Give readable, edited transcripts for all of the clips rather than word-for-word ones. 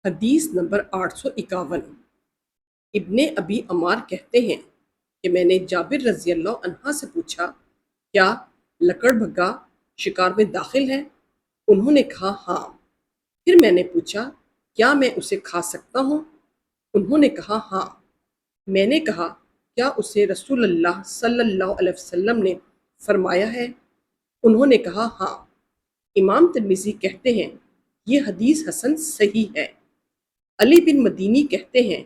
حدیث نمبر 851۔ ابن ابی عمار کہتے ہیں کہ میں نے جابر رضی اللہ عنہ سے پوچھا، کیا لکڑ بھگا شکار میں داخل ہے؟ انہوں نے کہا ہاں۔ پھر میں نے پوچھا، کیا میں اسے کھا سکتا ہوں؟ انہوں نے کہا ہاں۔ میں نے کہا، کیا اسے رسول اللہ صلی اللہ علیہ وسلم نے فرمایا ہے؟ انہوں نے کہا ہاں۔ امام ترمذی کہتے ہیں یہ حدیث حسن صحیح ہے۔ علی بن مدینی کہتے ہیں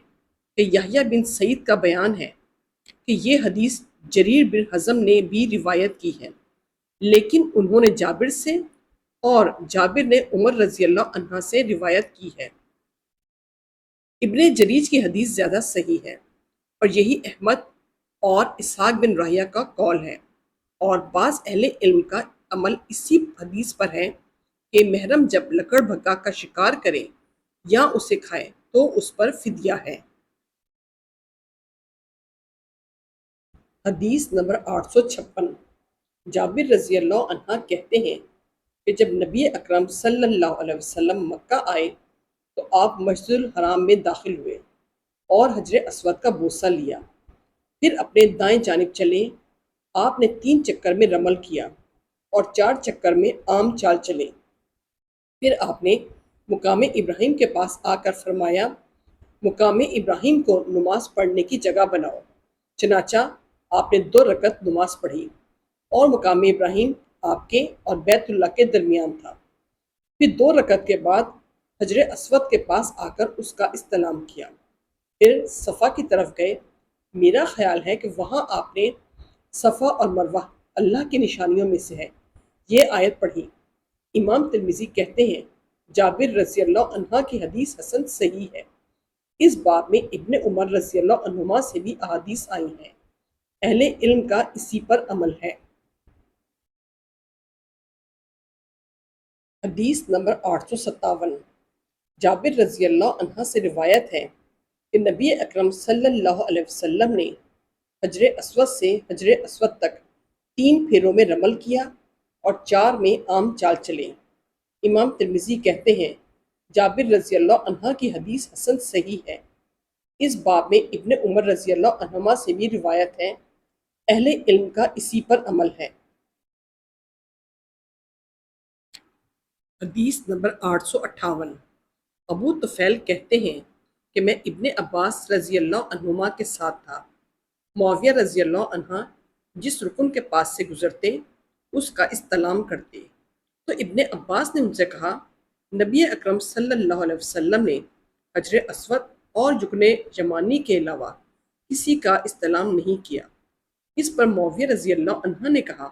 کہ یحییٰ بن سعید کا بیان ہے کہ یہ حدیث جریر بن حزم نے بھی روایت کی ہے، لیکن انہوں نے جابر سے اور جابر نے عمر رضی اللہ عنہ سے روایت کی ہے۔ ابن جریج کی حدیث زیادہ صحیح ہے، اور یہی احمد اور اسحاق بن راہیہ کا قول ہے، اور بعض اہل علم کا عمل اسی حدیث پر ہے کہ محرم جب لکڑ بھگا کا شکار کرے یا اسے کھائے تو اس پر فدیہ ہے۔ حدیث نمبر 856۔ جابر رضی اللہ عنہ کہتے ہیں کہ جب نبی اکرم صلی اللہ علیہ وسلم مکہ آئے تو آپ مسجد الحرام میں داخل ہوئے اور حجر اسود کا بوسہ لیا، پھر اپنے دائیں جانب چلے۔ آپ نے 3 چکر میں رمل کیا اور 4 چکر میں عام چال چلے۔ پھر آپ نے مقام ابراہیم کے پاس آ کر فرمایا، مقام ابراہیم کو نماز پڑھنے کی جگہ بناؤ۔ چنانچہ آپ نے 2 رکعت نماز پڑھی، اور مقام ابراہیم آپ کے اور بیت اللہ کے درمیان تھا۔ پھر 2 رکعت کے بعد حجر اسود کے پاس آ کر اس کا استلام کیا، پھر صفا کی طرف گئے۔ میرا خیال ہے کہ وہاں آپ نے صفا اور مروہ اللہ کی نشانیوں میں سے ہے، یہ آیت پڑھی۔ امام ترمذی کہتے ہیں جابر رضی اللہ عنہ کی حدیث حسن صحیح ہے۔ اس باب میں ابن عمر رضی اللہ عنہما سے بھی احادیث آئی ہیں، اہل علم کا اسی پر عمل ہے۔ حدیث نمبر 857۔ جابر رضی اللہ عنہ سے روایت ہے کہ نبی اکرم صلی اللہ علیہ وسلم نے حجر اسود سے حجر اسود تک 3 پھیروں میں رمل کیا اور 4 میں عام چال چلے۔ امام ترمذی کہتے ہیں جابر رضی اللہ عنہ کی حدیث حسن صحیح ہے۔ اس باب میں ابن عمر رضی اللہ عنہما سے بھی روایت ہے، اہل علم کا اسی پر عمل ہے۔ حدیث نمبر 858۔ ابو طفیل کہتے ہیں کہ میں ابن عباس رضی اللہ عنہما کے ساتھ تھا۔ معاویہ رضی اللہ عنہ جس رکن کے پاس سے گزرتے اس کا استلام کرتے، تو ابن عباس نے ان سے کہا، نبی اکرم صلی اللہ علیہ وسلم نے حجر اسود اور رکن یمانی کے علاوہ کسی کا استلام نہیں کیا۔ اس پر معاویہ رضی اللہ عنہ نے کہا،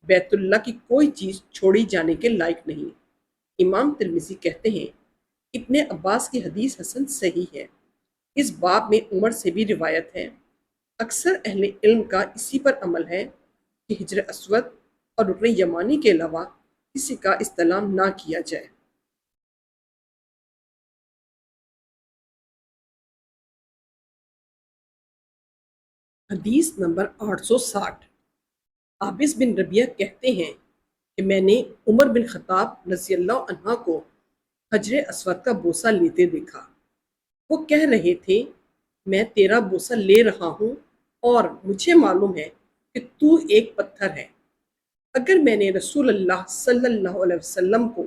بیت اللہ کی کوئی چیز چھوڑی جانے کے لائق نہیں۔ امام ترمذی کہتے ہیں ابن عباس کی حدیث حسن صحیح ہے۔ اس باب میں عمر سے بھی روایت ہے۔ اکثر اہل علم کا اسی پر عمل ہے کہ حجر اسود اور رکن یمانی کے علاوہ کسی کا استلام نہ کیا جائے۔ حدیث نمبر 860۔ عابس بن ربیعہ کہتے ہیں کہ میں نے عمر بن خطاب رضی اللہ عنہ کو حجر اسود کا بوسہ لیتے دیکھا۔ وہ کہہ رہے تھے، میں تیرا بوسہ لے رہا ہوں اور مجھے معلوم ہے کہ تو ایک پتھر ہے۔ اگر میں نے رسول اللہ صلی اللہ علیہ وسلم کو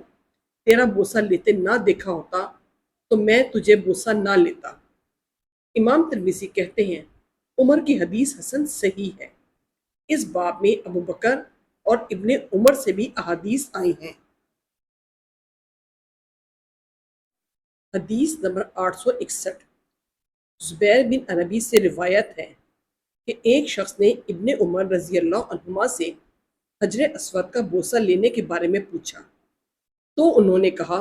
تیرا بوسہ لیتے نہ دیکھا ہوتا تو میں تجھے بوسہ نہ لیتا۔ امام ترمذی کہتے ہیں عمر کی حدیث حسن صحیح ہے۔ اس باب میں ابو بکر اور ابن عمر سے بھی احادیث آئی ہیں۔ حدیث نمبر 861۔ زبیر بن عربی سے روایت ہے کہ ایک شخص نے ابن عمر رضی اللہ عنہما سے حجر اسود کا بوسہ لینے کے بارے میں پوچھا، تو انہوں نے کہا،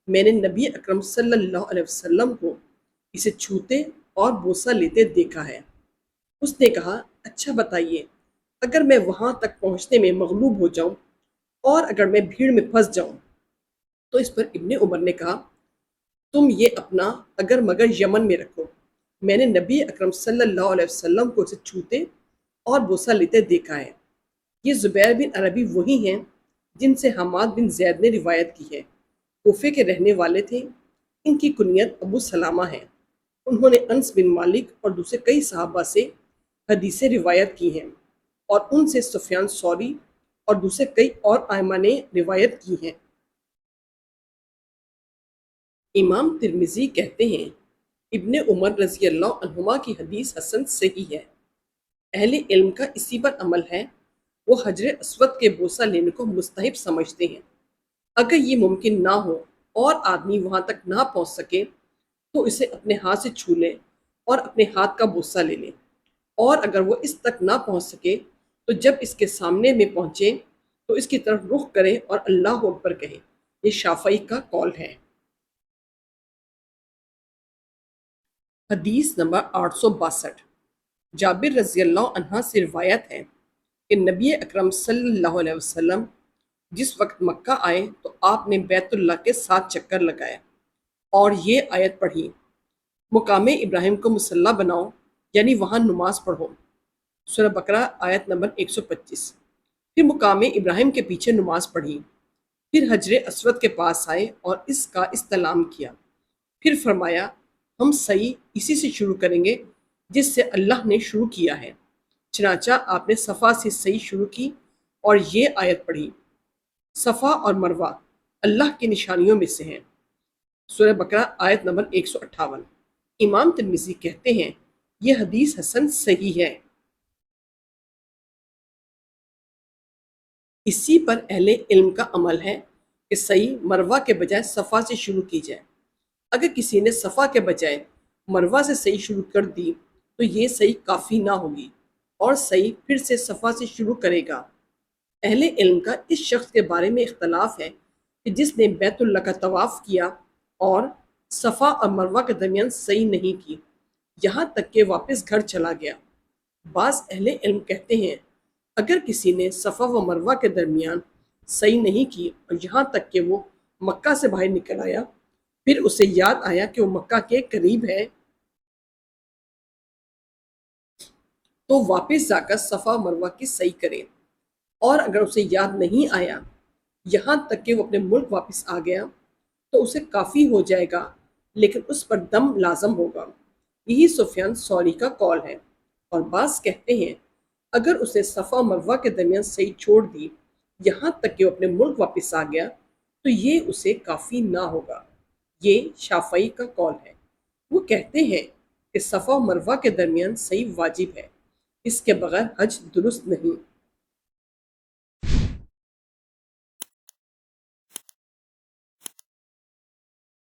میں نے نبی اکرم صلی اللہ علیہ وسلم کو اسے چھوتے اور بوسہ لیتے دیکھا ہے۔ اس نے کہا، اچھا بتائیے، اگر میں وہاں تک پہنچنے میں مغلوب ہو جاؤں اور اگر میں بھیڑ میں پھنس جاؤں؟ تو اس پر ابن عمر نے کہا، تم یہ اپنا اگر مگر یمن میں رکھو، میں نے نبی اکرم صلی اللہ علیہ وسلم کو اسے چھوتے اور بوسہ لیتے دیکھا ہے۔ یہ زبیر بن عربی وہی ہیں جن سے حماد بن زید نے روایت کی ہے۔ کوفے کے رہنے والے تھے۔ ان کی کنیت ابو سلامہ ہے۔ انہوں نے انس بن مالک اور دوسرے کئی صحابہ سے حدیثیں روایت کی ہیں، اور ان سے سفیان ثوری اور دوسرے کئی اور ائمہ نے روایت کی ہیں۔ امام ترمذی کہتے ہیں ابن عمر رضی اللہ عنہما کی حدیث حسن صحیح ہے۔ اہل علم کا اسی پر عمل ہے۔ وہ حجر اسود کے بوسہ لینے کو مستحب سمجھتے ہیں۔ اگر یہ ممکن نہ ہو اور آدمی وہاں تک نہ پہنچ سکے تو اسے اپنے ہاتھ سے چھو لے اور اپنے ہاتھ کا بوسہ لے لے، اور اگر وہ اس تک نہ پہنچ سکے تو جب اس کے سامنے میں پہنچے تو اس کی طرف رخ کرے اور اللہ اکبر کہے۔ یہ شافعی کا قول ہے۔ حدیث نمبر 862۔ جابر رضی اللہ عنہ سے روایت ہے کہ نبی اکرم صلی اللہ علیہ وسلم جس وقت مکہ آئے تو آپ نے بیت اللہ کے 7 چکر لگائے اور یہ آیت پڑھی، مقام ابراہیم کو مصلی بناؤ، یعنی وہاں نماز پڑھو۔ سورہ بقرہ آیت نمبر 125۔ پھر مقام ابراہیم کے پیچھے نماز پڑھی، پھر حجر اسود کے پاس آئے اور اس کا استلام کیا، پھر فرمایا ہم صحیح اسی سے شروع کریں گے جس سے اللہ نے شروع کیا ہے۔ چنانچہ آپ نے صفا سے صحیح شروع کی اور یہ آیت پڑھی، صفا اور مروہ اللہ کی نشانیوں میں سے ہیں۔ سورہ بقرہ آیت نمبر 158۔ امام ترمذی کہتے ہیں یہ حدیث حسن صحیح ہے۔ اسی پر اہل علم کا عمل ہے کہ صحیح مروہ کے بجائے صفا سے شروع کی جائے۔ اگر کسی نے صفا کے بجائے مروہ سے صحیح شروع کر دی تو یہ صحیح کافی نہ ہوگی اور صحیح پھر سے صفا سے شروع کرے گا۔ اہل علم کا اس شخص کے بارے میں اختلاف ہے کہ جس نے بیت اللہ کا طواف کیا اور صفا اور مروہ کے درمیان صحیح نہیں کی، یہاں تک کہ واپس گھر چلا گیا۔ بعض اہل علم کہتے ہیں اگر کسی نے صفا و مروہ کے درمیان صحیح نہیں کی اور یہاں تک کہ وہ مکہ سے باہر نکل آیا، پھر اسے یاد آیا کہ وہ مکہ کے قریب ہے، تو واپس جا کر صفا و مروہ کی صحیح کرے، اور اگر اسے یاد نہیں آیا یہاں تک کہ وہ اپنے ملک واپس آ گیا تو اسے کافی ہو جائے گا، لیکن اس پر دم لازم ہوگا۔ یہی سفیان ثوری کا قول ہے۔ اور بعض کہتے ہیں اگر اسے صفا و مروہ کے درمیان صحیح چھوڑ دی یہاں تک کہ وہ اپنے ملک واپس آ گیا تو یہ اسے کافی نہ ہوگا۔ یہ شافعی کا قول ہے۔ وہ کہتے ہیں کہ صفا و مروہ کے درمیان صحیح واجب ہے، اس کے بغیر حج درست نہیں۔